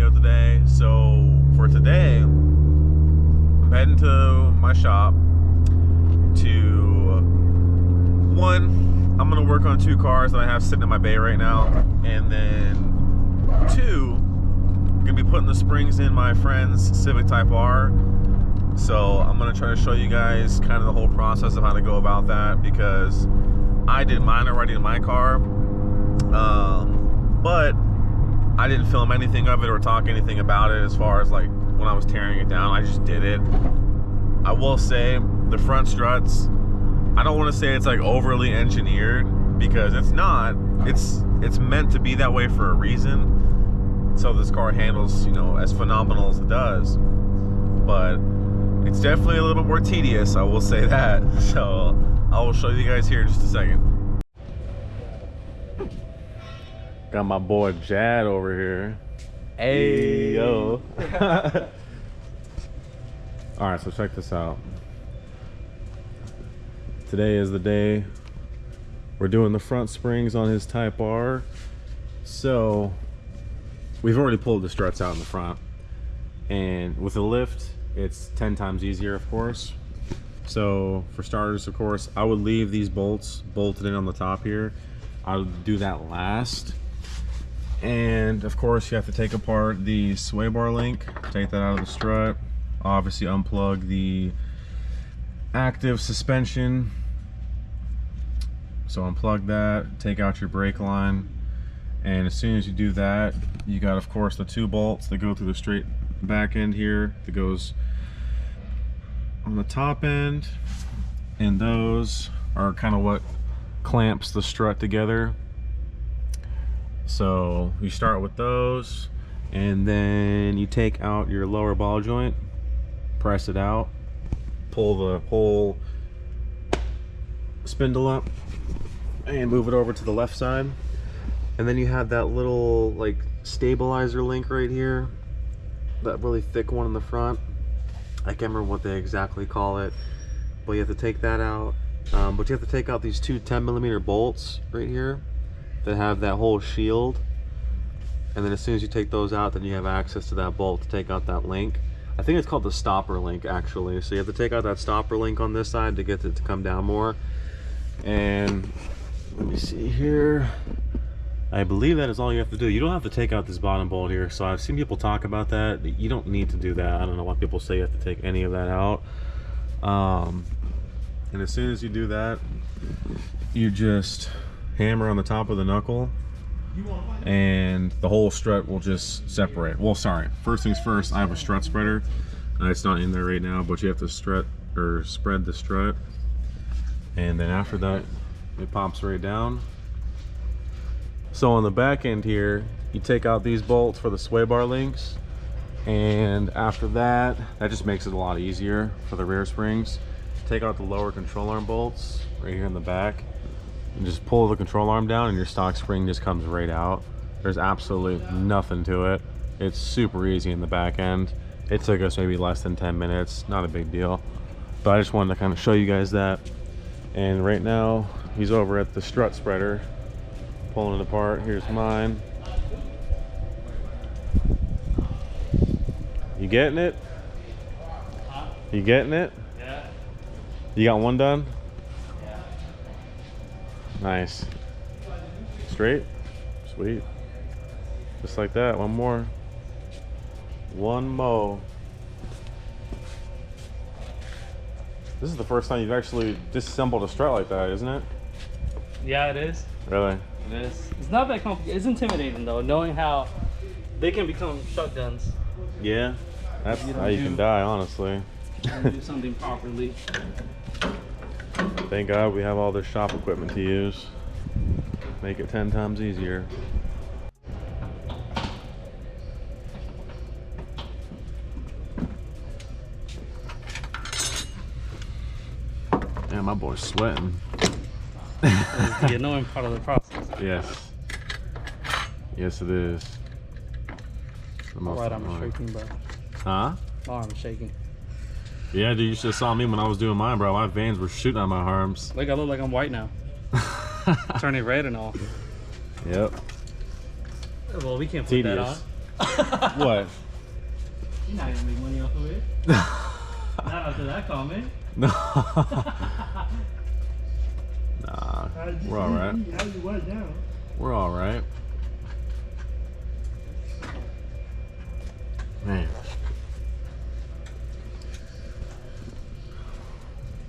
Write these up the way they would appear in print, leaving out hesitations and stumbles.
video today. So for today, I'm heading to my shop to I'm gonna work on 2 cars that I have sitting in my bay right now, and then 2, I'm gonna be putting the springs in my friend's Civic Type R. So I'm gonna try to show you guys kind of the whole process of how to go about that, because I did mine already in my car, but I didn't film anything of it or talk anything about it as far as like when I was tearing it down. I just did it. I will say the front struts, I don't want to say it's like overly engineered, because it's not. It's meant to be that way for a reason, so this car handles, you know, as phenomenal as it does. But it's definitely a little bit more tedious, I will say that. So I will show you guys here in just a second. Got my boy Jad over here. Hey yo. All right, so check this out. Today is the day we're doing the front springs on his Type R. So we've already pulled the struts out in the front, and with a lift it's 10 times easier, of course. So for starters, of course, I would leave these bolts bolted in on the top here. I would do that last. And of course you have to take apart the sway bar link, take that out of the strut, obviously unplug the active suspension. So unplug that, take out your brake line, and as soon as you do that, you got, of course, the 2 bolts that go through the straight back end here that goes on the top end, and those are kind of what clamps the strut together. So you start with those, and then you take out your lower ball joint, press it out, pull the whole spindle up, and move it over to the left side. And then you have that little like stabilizer link right here, that really thick one in the front. I can't remember what they exactly call it, but you have to take that out. But you have to take out these 2 10mm bolts right here that have that whole shield, and then as soon as you take those out, then you have access to that bolt to take out that link. I think it's called the stopper link, actually. So you have to take out that stopper link on this side to get it to come down more. And let me see here, I believe that is all you have to do. You don't have to take out this bottom bolt here. So I've seen people talk about that. You don't need to do that. I don't know why people say you have to take any of that out. And as soon as you do that, you just hammer on the top of the knuckle, and the whole strut will just separate. Well, sorry, first things first, I have a strut spreader. It's not in there right now, but you have to strut or spread the strut, and then after that it pops right down. So on the back end here, you take out these bolts for the sway bar links, and after that, that just makes it a lot easier for the rear springs. Take out the lower control arm bolts right here in the back, and just pull the control arm down, and your stock spring just comes right out. There's absolutely nothing to it. It's super easy in the back end. It took us maybe less than 10 minutes, not a big deal. But I just wanted to kind of show you guys that. And right now, he's over at the strut spreader, pulling it apart. Here's mine. You getting it? You getting it? Yeah. You got one done? Yeah. Nice. Straight? Sweet. Just like that. One more. One more. This is the first time you've actually disassembled a strut like that, isn't it? Yeah, it is. Really? It is. It's not that complicated. It's intimidating though, knowing how they can become shotguns. Yeah. That's how you can die, honestly. And do something properly. Thank God we have all this shop equipment to use. Make it 10 times easier. Yeah, my boy's sweating. That's the annoying part of the process. Yes. Yes, it is. My right arm is shaking, bro. Huh? My arm is shaking. Yeah, dude, you should have saw me when I was doing mine, bro. My veins were shooting out my arms. Like, I look like I'm white now. Turning red and all. Yep. Well, we can't put that on. What? You're not gonna make money off of it. Not after that comment. No. Nah, we're all right. We're all right. Man.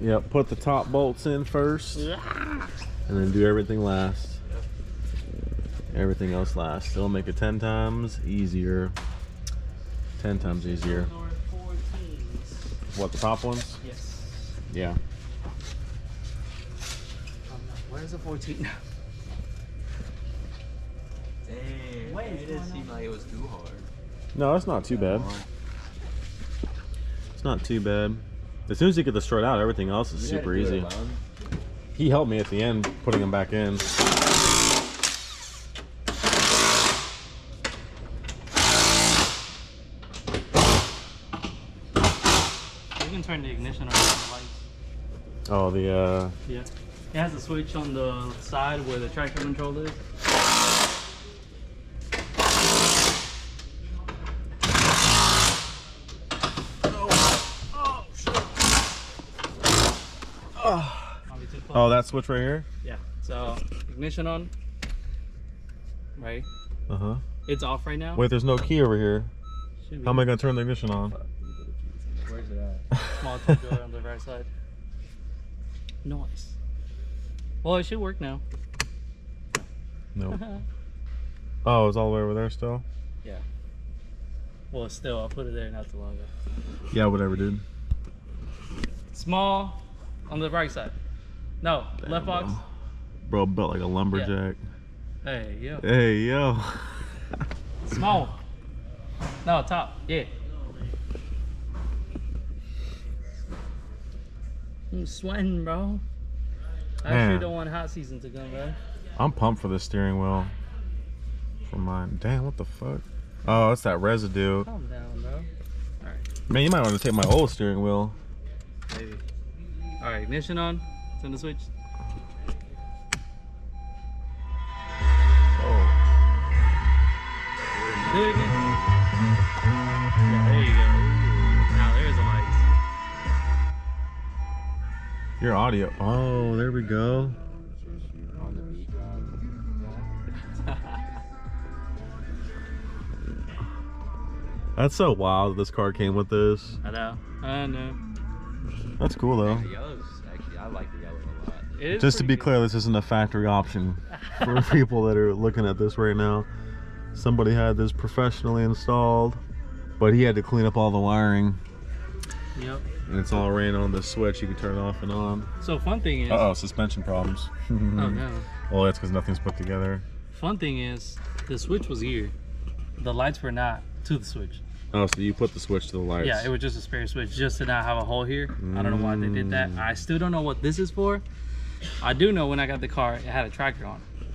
Yep, put the top bolts in first, and then do everything last. Everything else last. It'll make it 10 times easier. 10 times easier. What, the top ones? Yes. Yeah. Where's the 14 now? Damn, Wait, it didn't seem like it was too hard. No, it's not too bad. It's not too bad. As soon as you get the strut out, everything else is super easy. He helped me at the end putting them back in. You can turn the ignition on the lights. Oh, the Yeah. It has a switch on the side where the traction control is. Oh, that switch right here? Yeah. So ignition on. Right. Uh-huh. It's off right now. Wait, there's no key over here. Should be. How am I gonna turn the ignition on? Where's it at? Small top door on the right side. Nice. Well, it should work now. Nope. Oh, it's all the way over there still? Yeah. Well, still, I'll put it there not too long ago. Yeah, whatever, dude. Small on the right side. No, Damn, left box. Bro, built like a lumberjack. Hey, yo. Hey, yo. Small. No, top. Yeah. I'm sweating, bro. I Man. actually don't want hot season to come, bro. I'm pumped for this steering wheel. For mine. Damn, what the fuck? Oh, it's that residue. Calm down, bro. Alright. Man, you might want to take my old steering wheel. Maybe. Alright, ignition on. Turn the switch. Oh. Do it again. Yeah, there you go. Now there's the lights. Your audio. Oh, there we go. On the beat. That's so wild that this car came with this. I know. I know. That's cool though. The yellow's actually, I like the yellow a lot. It is Just to be pretty clear, this isn't a factory option for people that are looking at this right now. Somebody had this professionally installed, but he had to clean up all the wiring. good. Yep. And it's all ran on the switch. You can turn it off and on. So fun thing is. Uh-oh, suspension problems. Oh no. Well, that's because nothing's put together. Fun thing is, the switch was here. The lights were not to the switch. Oh, so you put the switch to the lights. Yeah, it was just a spare switch, just to not have a hole here. I don't know why they did that. I still don't know what this is for. I do know when I got the car, it had a tracker on it.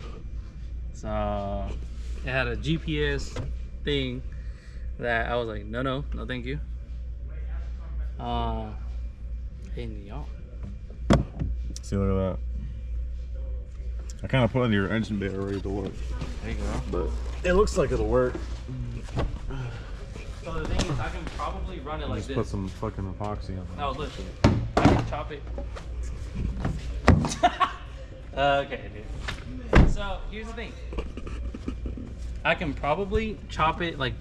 So it had a GPS thing that I was like, no, thank you. In y'all. See, look at that. I kind of put it in your engine bay already to work. There you go. But it looks like it'll work. So the thing is, I can probably run it like Just this. put some fucking epoxy on. No, look. I can chop it. Okay, dude. So here's the thing. I can probably chop it like.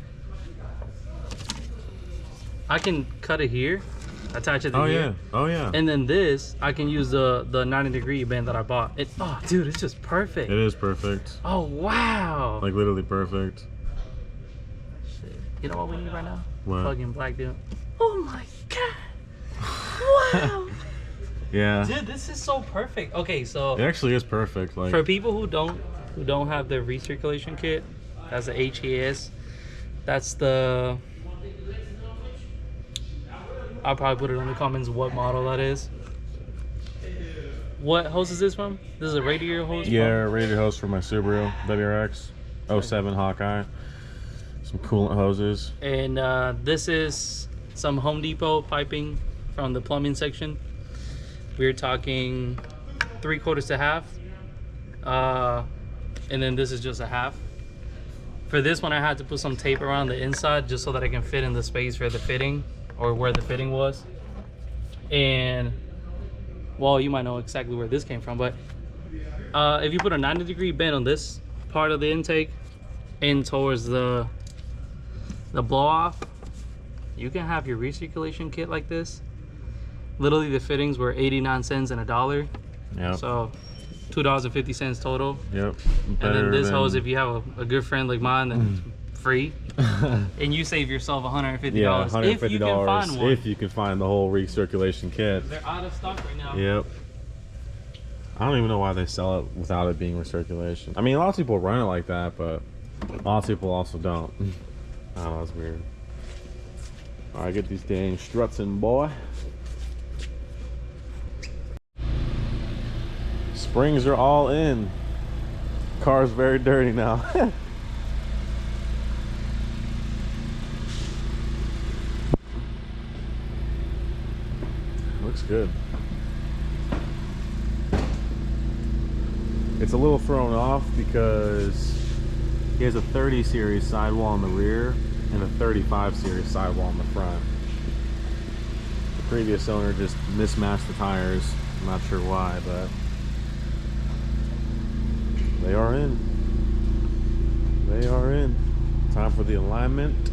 I can cut it here, attach it to here. Yeah. Oh yeah. And then this, I can use the 90-degree band that I bought. Oh, dude, it's just perfect. It is perfect. Oh, wow. Like literally perfect. Shit. You know what we need right now? What? Fucking black dude. Oh my god. Wow. Yeah. Dude, this is so perfect. Okay, so It actually is perfect. Like. for people who don't have the recirculation kit, that's the HES. That's the. I'll probably put it in the comments what model that is. What hose is this from? This is a radiator hose? Yeah, radiator hose for my Subaru WRX 07 Hawkeye. Some coolant hoses. And this is some Home Depot piping from the plumbing section. We're talking 3/4 to half. And then this is just a half For this one, I had to put some tape around the inside just so that I can fit in the space for the fitting, or where the fitting was. And well, you might know exactly where this came from, but if you put a 90-degree bend on this part of the intake in towards the blow off, you can have your recirculation kit like this. Literally the fittings were 89 cents and $1. Yeah. So $2.50 total. Yep. And then this hose, if you have a good friend like mine, then it's free. And you save yourself $150. Yeah, $150 if you can find one. if you can find the whole recirculation kit. They're out of stock right now. Yep. I don't even know why they sell it without it being recirculation. I mean, a lot of people run it like that, but a lot of people also don't. I don't know, it's weird. All right, get these dang struts in, boy. Springs are all in. Car's very dirty now. Looks good. It's a little thrown off because he has a 30 series sidewall in the rear and a 35 series sidewall in the front. The previous owner just mismatched the tires. I'm not sure why, but they are in. They are in. Time for the alignment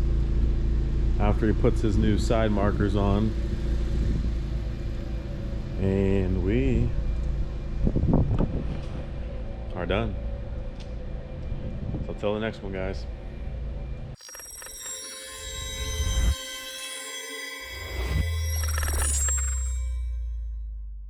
after he puts his new side markers on. And we are done. So until the next one, guys.